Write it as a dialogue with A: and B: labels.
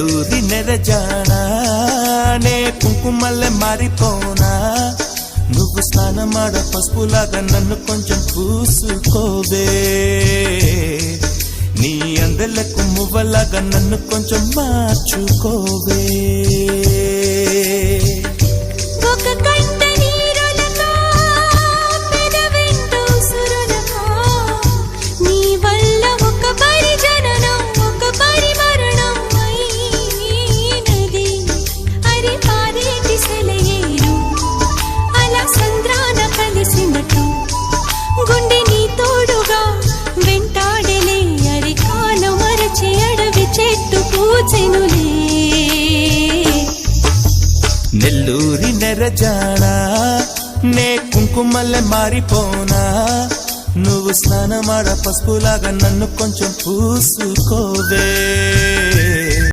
A: నెల్లూరి నెరజానా నే కుంకుమల్లె మారిపోనా నువ్వు స్నానమాడ పసుపులాగా నన్ను కొంచెం పూసుకోవే నీ అందలకు మువ్వలాగా నన్ను కొంచెం మార్చుకోవే నెల్లూరి నెరజానా నే కుంకుమల్లె మారిపోనా నువ్వు స్నానమాడ పసుపులాగా నన్ను కొంచెం పూసుకోవే